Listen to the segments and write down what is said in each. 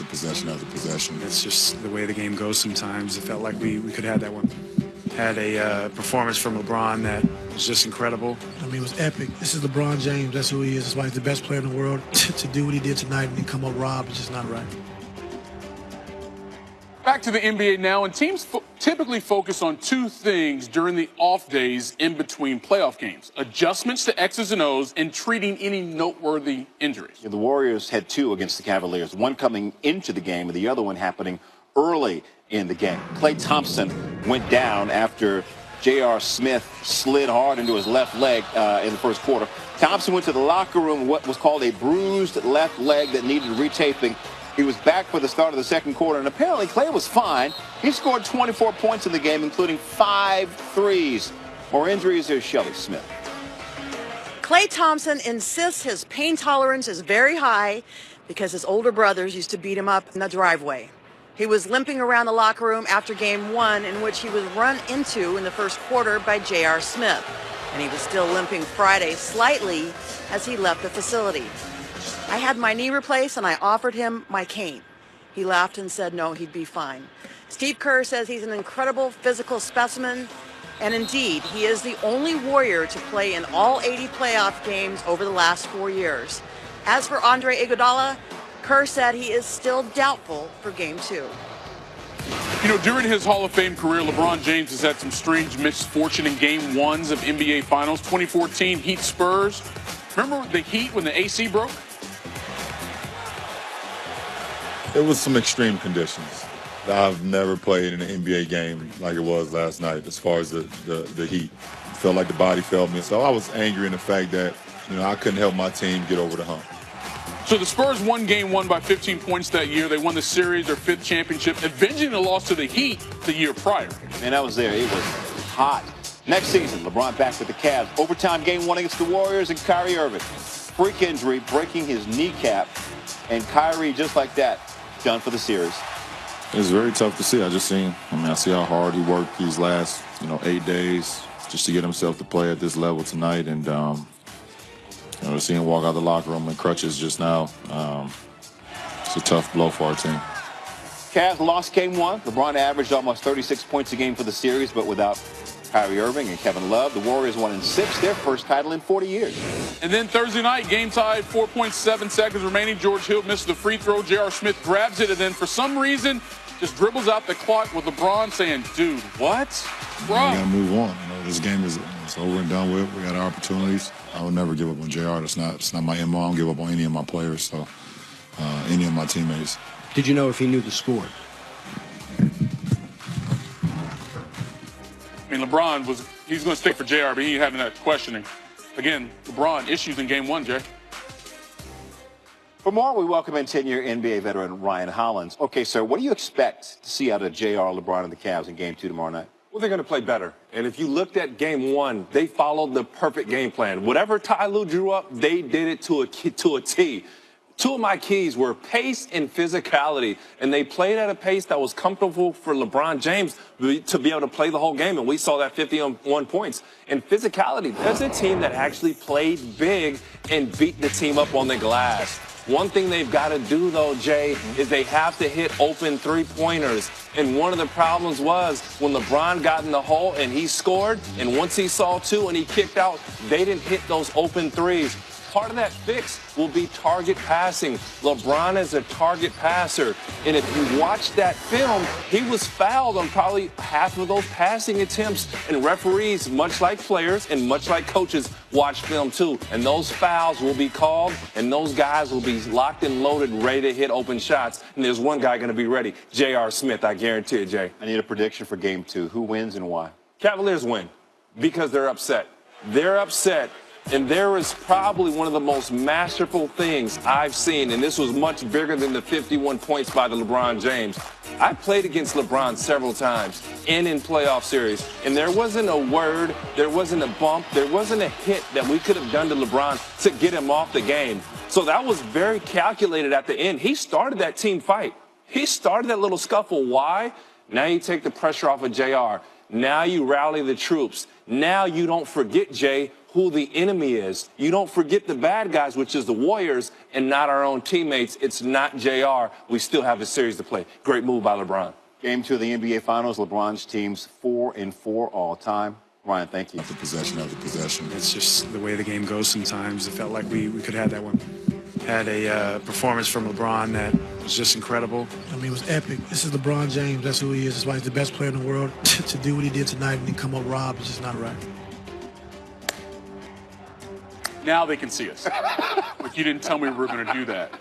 the possession as a possession. It's just the way the game goes sometimes. It felt like we could have that one. Had a performance from LeBron that was just incredible. I mean, it was epic. This is LeBron James. That's who he is. That's why he's the best player in the world. To do what he did tonight and then come up robbed is just not right. Back to the NBA now, and teams typically focus on two things during the off days in between playoff games: adjustments to X's and O's and treating any noteworthy injuries. The Warriors had two against the Cavaliers, one coming into the game and the other one happening early in the game. Klay Thompson went down after J.R. Smith slid hard into his left leg in the first quarter. Thompson went to the locker room with what was called a bruised left leg that needed retaping. He was back for the start of the second quarter, and apparently Klay was fine. He scored 24 points in the game, including 5 threes. More injuries, here's Shelley Smith. Klay Thompson insists his pain tolerance is very high because his older brothers used to beat him up in the driveway. He was limping around the locker room after game one, in which he was run into in the first quarter by J.R. Smith. And he was still limping Friday slightly as he left the facility. I had my knee replaced and I offered him my cane. He laughed and said no, he'd be fine. Steve Kerr says he's an incredible physical specimen. And indeed, he is the only Warrior to play in all 80 playoff games over the last 4 years. As for Andre Iguodala, Kerr said he is still doubtful for Game 2. You know, during his Hall of Fame career, LeBron James has had some strange misfortune in Game 1s of NBA Finals. 2014 Heat Spurs. Remember the Heat when the AC broke? It was some extreme conditions. I've never played in an NBA game like it was last night as far as the heat. It felt like the body failed me. So I was angry in the fact that, I couldn't help my team get over the hump. So the Spurs won Game 1 by 15 points that year. They won the series, their 5th championship, avenging the loss to the Heat the year prior. Man, I was there. It was hot. Next season, LeBron back with the Cavs. Overtime Game 1 against the Warriors and Kyrie Irving. Freak injury, breaking his kneecap. And Kyrie, just like that, done for the series. It's very tough to see. I see how hard he worked these last, 8 days just to get himself to play at this level tonight. And, to see him walk out the locker room in crutches just now, it's a tough blow for our team. Cavs lost Game 1. LeBron averaged almost 36 points a game for the series, but without Kyrie Irving and Kevin Love. The Warriors won in 6, their first title in 40 years. And then Thursday night, game tied, 4.7 seconds remaining. George Hill misses the free throw. J.R. Smith grabs it and then for some reason just dribbles out the clock with LeBron saying, dude, what? Bro. We got to move on. This game is over and done with. We got our opportunities. I would never give up on JR. It's not my MO. I don't give up on any of my players, so any of my teammates. Did you know if he knew the score? I mean, LeBron he's going to stick for JR, but he having that questioning. Again, LeBron issues in Game 1, Jay. For more, we welcome in 10-year NBA veteran Ryan Hollins. Okay, sir, what do you expect to see out of JR, LeBron, and the Cavs in Game 2 tomorrow night? Well, they're going to play better. And if you looked at Game 1, they followed the perfect game plan. Whatever Ty Lue drew up, they did it to a T. Two of my keys were pace and physicality, and they played at a pace that was comfortable for LeBron James to be able to play the whole game, and we saw that 51 points. And physicality, there's a team that actually played big and beat the team up on the glass. One thing they've got to do, though, Jay, is they have to hit open three-pointers. And one of the problems was when LeBron got in the hole and he scored, and once he saw two and he kicked out, they didn't hit those open threes. Part of that fix will be target passing. LeBron is a target passer. And if you watch that film, he was fouled on probably half of those passing attempts. And referees, much like players and much like coaches, watch film too. And those fouls will be called, and those guys will be locked and loaded, ready to hit open shots. And there's one guy going to be ready, J.R. Smith, I guarantee it, Jay. I need a prediction for Game 2. Who wins and why? Cavaliers win because they're upset. They're upset. And there is probably one of the most masterful things I've seen, and this was much bigger than the 51 points by the LeBron James. I played against LeBron several times in playoff series, and there wasn't a word, there wasn't a bump, there wasn't a hit that we could have done to LeBron to get him off the game. So that was very calculated at the end. He started that team fight. He started that little scuffle. Why? Now you take the pressure off of JR. Now you rally the troops. Now you don't forget, Jay, who the enemy is. You don't forget the bad guys, which is the Warriors, and not our own teammates, it's not JR. We still have a series to play. Great move by LeBron. Game 2 of the NBA Finals, LeBron's team's 4-4 all time. Ryan, thank you. After possession. It's just the way the game goes sometimes. It felt like we could have that one. Had a performance from LeBron that was just incredible. I mean, it was epic. This is LeBron James. That's who he is. That's why he's the best player in the world. To do what he did tonight and then come up robbed is just not right. Now they can see us. Like you didn't tell me we were going to do that.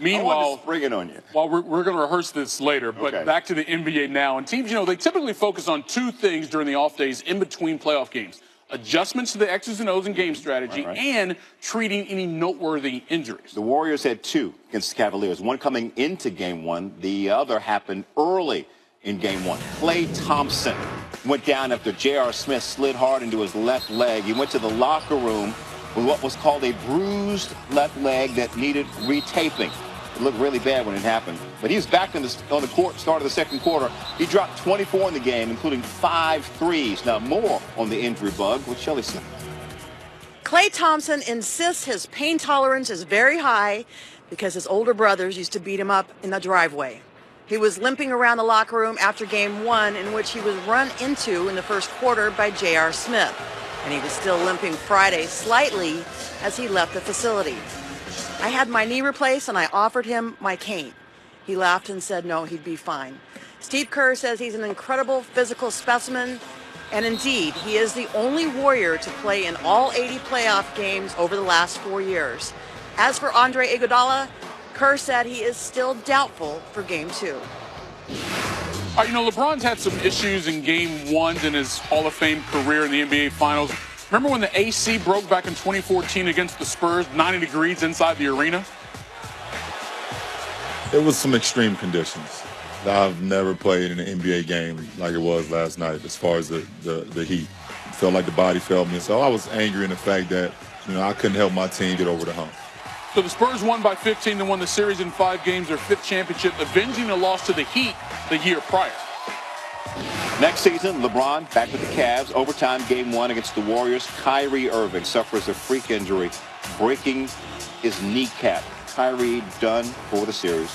Meanwhile, bring it on you. Well, we're going to rehearse this later, but Okay. back to the NBA now. And teams, they typically focus on two things during the off days in between playoff games: adjustments to the X's and O's in game strategy and treating any noteworthy injuries. The Warriors had 2 against the Cavaliers, one coming into Game 1. The other happened early in Game 1. Klay Thompson went down after J.R. Smith slid hard into his left leg. He went to the locker room with what was called a bruised left leg that needed retaping. It looked really bad when it happened. But he was back on the court, start of the second quarter. He dropped 24 in the game, including 5 threes. Now more on the injury bug with Shelley Smith. Klay Thompson insists his pain tolerance is very high because his older brothers used to beat him up in the driveway. He was limping around the locker room after Game 1, in which he was run into in the first quarter by J.R. Smith. And he was still limping Friday slightly as he left the facility. I had my knee replaced and I offered him my cane. He laughed and said no, he'd be fine. Steve Kerr says he's an incredible physical specimen, and indeed, he is the only Warrior to play in all 80 playoff games over the last 4 years. As for Andre Iguodala, Kerr said he is still doubtful for Game 2. All right, LeBron's had some issues in Game 1 in his Hall of Fame career in the NBA Finals. Remember when the AC broke back in 2014 against the Spurs, 90 degrees inside the arena? It was some extreme conditions. I've never played in an NBA game like it was last night as far as the heat. It felt like the body failed me. So I was angry in the fact that, I couldn't help my team get over the hump. So the Spurs won by 15 and won the series in 5 games, their 5th championship, avenging a loss to the Heat the year prior. Next season, LeBron back with the Cavs. Overtime Game 1 against the Warriors. Kyrie Irving suffers a freak injury, breaking his kneecap. Kyrie done for the series.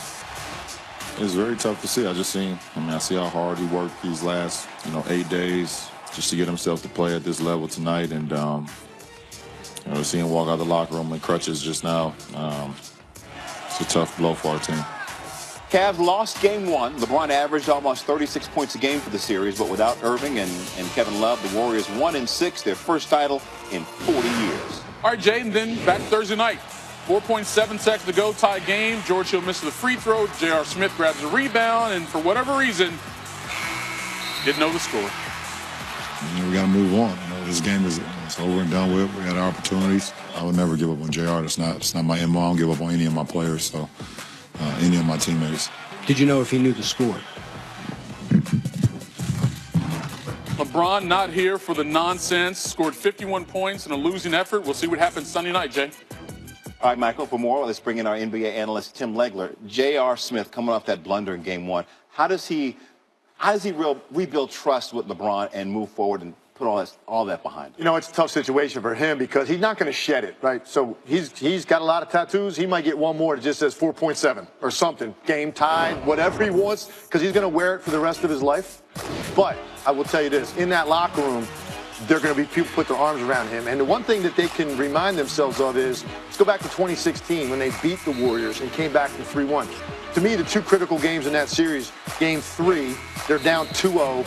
It's very tough to see. I see how hard he worked these last, 8 days just to get himself to play at this level tonight. And, seeing him walk out the locker room in crutches just now, it's a tough blow for our team. Cavs lost Game 1. LeBron averaged almost 36 points a game for the series, but without Irving and Kevin Love, the Warriors 1-6, their first title in 40 years. All right, Jay, and then back Thursday night. 4.7 seconds to go, tie game. George Hill misses the free throw. J.R. Smith grabs a rebound, and for whatever reason, didn't know the score. We got to move on. This game is over and done with. We had our opportunities. I would never give up on J.R. It's not my MO. I don't give up on any of my players, so any of my teammates. Did you know if he knew the score? LeBron not here for the nonsense. Scored 51 points in a losing effort. We'll see what happens Sunday night, Jay. All right, Michael, for more, let's bring in our NBA analyst, Tim Legler. J.R. Smith coming off that blunder in Game 1. How does he rebuild trust with LeBron and move forward and put all that behind him? It's a tough situation for him because he's not going to shed it, right? So he's got a lot of tattoos. He might get one more that just says 4.7 or something. Game tied, whatever he wants, because he's going to wear it for the rest of his life. But I will tell you this, in that locker room, they're going to be people put their arms around him. And the one thing that they can remind themselves of is, let's go back to 2016 when they beat the Warriors and came back from 3-1. To me, the 2 critical games in that series, Game 3, they're down 2-0,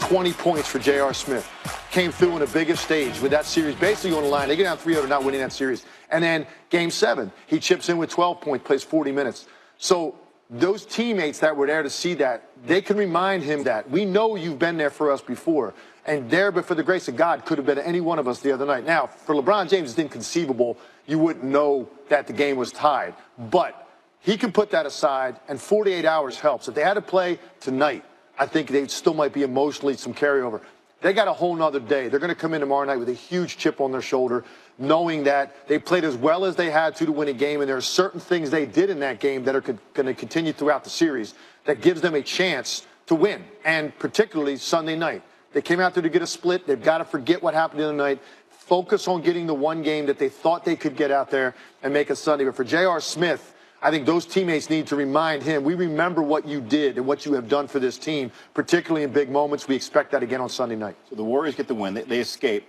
20 points for J.R. Smith. Came through in the biggest stage with that series basically on the line. They get down 3-0, they're not winning that series. And then Game 7, he chips in with 12 points, plays 40 minutes. So those teammates that were there to see that, they can remind him that we know you've been there for us before. And there, but for the grace of God, could have been any one of us the other night. Now, for LeBron James, it's inconceivable. You wouldn't know that the game was tied. But he can put that aside, and 48 hours helps. If they had to play tonight, I think they still might be emotionally some carryover. They got a whole nother day. They're going to come in tomorrow night with a huge chip on their shoulder, knowing that they played as well as they had to win a game, and there are certain things they did in that game that are going to continue throughout the series that gives them a chance to win, and particularly Sunday night. They came out there to get a split. They've got to forget what happened the other night, focus on getting the one game that they thought they could get out there and make a Sunday. But for J.R. Smith, I think those teammates need to remind him, we remember what you did and what you have done for this team, particularly in big moments. We expect that again on Sunday night. So the Warriors get the win. They escape.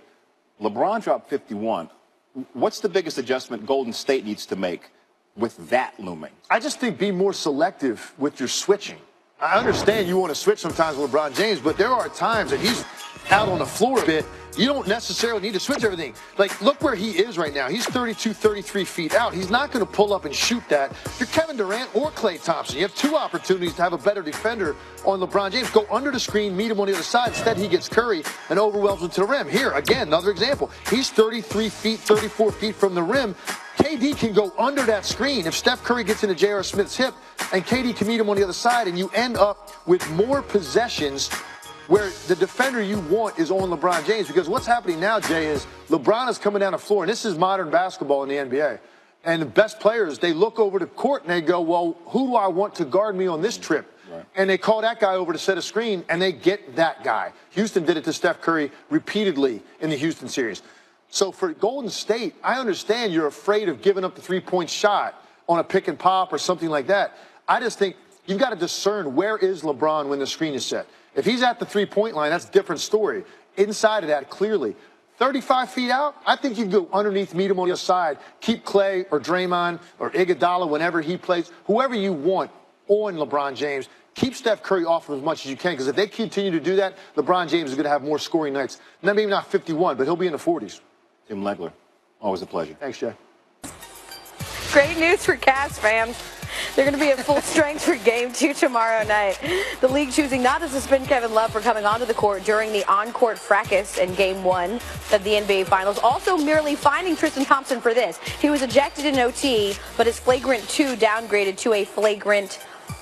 LeBron dropped 51. What's the biggest adjustment Golden State needs to make with that looming? I just think be more selective with your switching. I understand you want to switch sometimes with LeBron James, but there are times that he's out on the floor a bit. You don't necessarily need to switch everything. Like, look where he is right now. He's 32, 33 feet out. He's not going to pull up and shoot that. If you're Kevin Durant or Klay Thompson, you have two opportunities to have a better defender on LeBron James. Go under the screen, meet him on the other side. Instead, he gets Curry and overwhelms him to the rim. Here, again, another example. He's 33 feet, 34 feet from the rim. KD can go under that screen if Steph Curry gets into J.R. Smith's hip, and KD can meet him on the other side, and you end up with more possessions where the defender you want is on LeBron James. Because what's happening now, Jay, is LeBron is coming down the floor, and this is modern basketball in the NBA. And the best players, they look over the court and they go, well, who do I want to guard me on this trip? Right. And they call that guy over to set a screen, and they get that guy. Houston did it to Steph Curry repeatedly in the Houston series. So for Golden State, I understand you're afraid of giving up the three-point shot on a pick and pop or something like that. I just think you've got to discern where is LeBron when the screen is set. If he's at the three-point line, that's a different story. Inside of that, clearly. 35 feet out, I think you can go underneath, meet him on the other side, keep Klay or Draymond or Iguodala whenever he plays, whoever you want on LeBron James. Keep Steph Curry off him as much as you can, because if they continue to do that, LeBron James is going to have more scoring nights. Maybe not 51, but he'll be in the 40s. Tim Legler, always a pleasure. Thanks, Jay. Great news for Cavs fans. They're going to be at full strength for Game 2 tomorrow night. The league choosing not to suspend Kevin Love for coming onto the court during the on-court fracas in Game 1 of the NBA Finals. Also merely fining Tristan Thompson for this. He was ejected in OT, but his flagrant 2 downgraded to a flagrant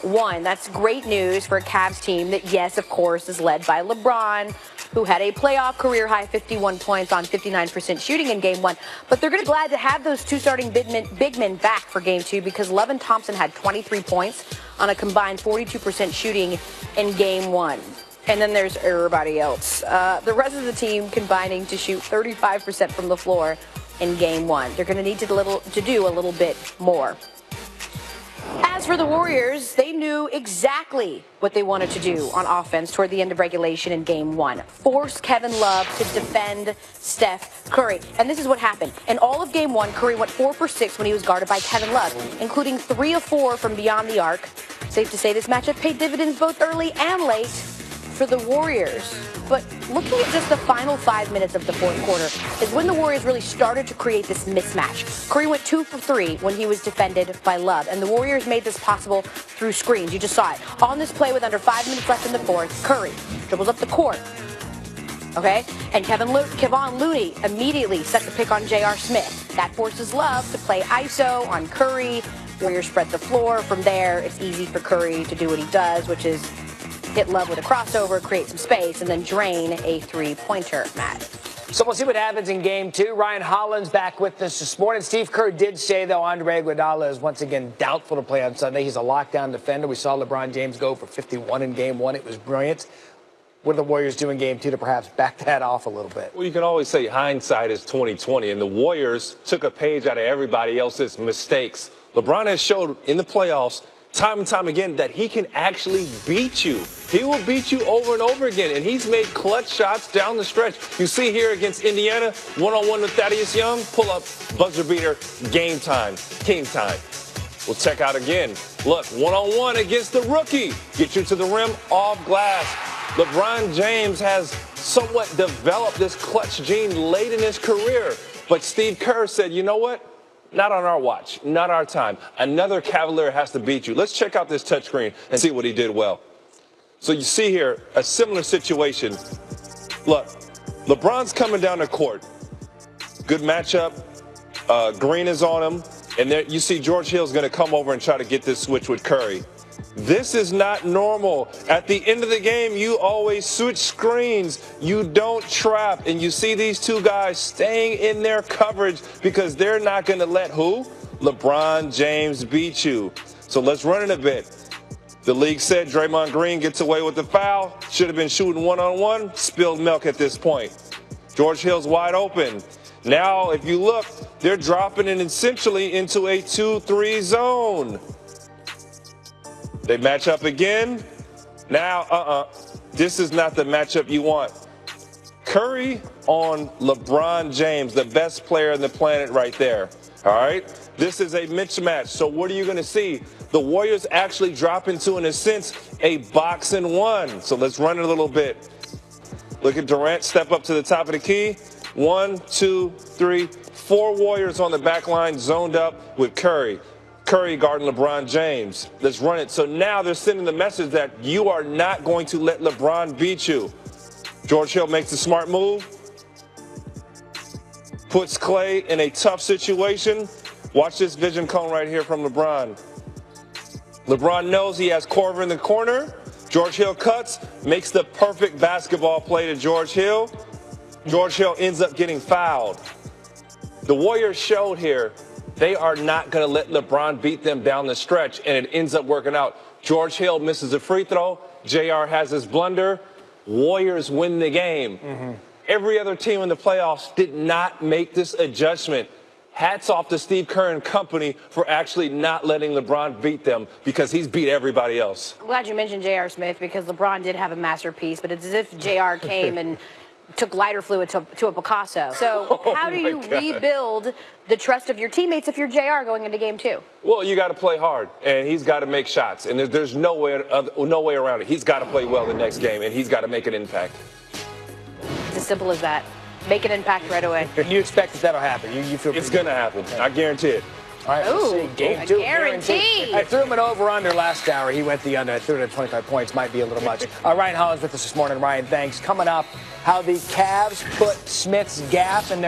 1. That's great news for a Cavs team that, yes, of course, is led by LeBron, who had a playoff career-high 51 points on 59% shooting in Game 1. But they're going to be glad to have those two starting big men back for Game 2, because Love and Thompson had 23 points on a combined 42% shooting in Game 1. And then there's everybody else. The rest of the team combining to shoot 35% from the floor in Game 1. They're going to need to do a little bit more. As for the Warriors, they knew exactly what they wanted to do on offense toward the end of regulation in Game 1. Force Kevin Love to defend Steph Curry. And this is what happened. In all of Game 1, Curry went 4 for 6 when he was guarded by Kevin Love, including 3 of 4 from beyond the arc. Safe to say this matchup paid dividends both early and late for the Warriors. But looking at just the final 5 minutes of the fourth quarter is when the Warriors really started to create this mismatch. Curry went 2 for 3 when he was defended by Love, and the Warriors made this possible through screens. You just saw it. On this play with under 5 minutes left in the fourth, Curry dribbles up the court. Okay? And Kevon Looney immediately set the pick on J.R. Smith. That forces Love to play ISO on Curry. Warriors spread the floor. From there, it's easy for Curry to do what he does, which is hit Love with a crossover, create some space, and then drain a three-pointer, Matt. So we'll see what happens in Game 2. Ryan Holland's back with us this morning. Steve Kerr did say, though, Andre Iguodala is once again doubtful to play on Sunday. He's a lockdown defender. We saw LeBron James go for 51 in Game 1. It was brilliant. What do the Warriors do in Game 2 to perhaps back that off a little bit? Well, you can always say hindsight is 20/20, and the Warriors took a page out of everybody else's mistakes. LeBron has showed in the playoffs time and time again that he can actually beat you. He will beat you over and over again, and he's made clutch shots down the stretch. You see here against Indiana, one-on-one with Thaddeus Young, pull-up, buzzer beater, game time, team time. We'll check out again. Look, one-on-one against the rookie. Get you to the rim off glass. LeBron James has somewhat developed this clutch gene late in his career, but Steve Kerr said, you know what? Not on our watch, not our time. Another Cavalier has to beat you. Let's check out this touchscreen and see what he did well. So you see here a similar situation. Look, LeBron's coming down the court. Good matchup. Green is on him. And there you see George Hill's going to come over and try to get this switch with Curry. This is not normal. At the end of the game, you always switch screens. You don't trap. And you see these two guys staying in their coverage because they're not going to let who? LeBron James beat you. So let's run it a bit. The league said Draymond Green gets away with the foul. Should have been shooting one-on-one. Spilled milk at this point. George Hill's wide open. Now, if you look, they're dropping it essentially into a 2-3 zone. They match up again. Now, this is not the matchup you want. Curry on LeBron James, the best player on the planet right there. All right? This is a mismatch. So what are you going to see? The Warriors actually drop into, in a sense, a box and one. So let's run it a little bit. Look at Durant step up to the top of the key. 1, 2, 3, 4 Warriors on the back line zoned up with Curry. Curry guarding LeBron James. Let's run it. So now they're sending the message that you are not going to let LeBron beat you. George Hill makes a smart move. Puts Klay in a tough situation. Watch this vision cone right here from LeBron. LeBron knows he has Korver in the corner. George Hill cuts, makes the perfect basketball play to George Hill. George Hill ends up getting fouled. The Warriors showed here they are not going to let LeBron beat them down the stretch, and it ends up working out. George Hill misses a free throw. JR has his blunder. Warriors win the game. Every other team in the playoffs did not make this adjustment. Hats off to Steve Kerr and company for actually not letting LeBron beat them, because he's beat everybody else. I'm glad you mentioned J.R. Smith, because LeBron did have a masterpiece, but it's as if J.R. came and took lighter fluid to a Picasso. So how do you rebuild the trust of your teammates if you're JR going into game 2? Well, you got to play hard, and he's got to make shots, and there's no way around it. He's got to play well the next game, and he's got to make an impact. It's as simple as that. Make an impact right away. You expect that'll happen? You feel it's going to happen. I guarantee it. All right, we'll see. Game 2. Guarantee. I threw him an over-under last hour. He went the under. I threw it at 25 points. Might be a little much. Ryan Hollins with us this morning. Ryan, thanks. Coming up, how the Cavs put Smith's gaff in their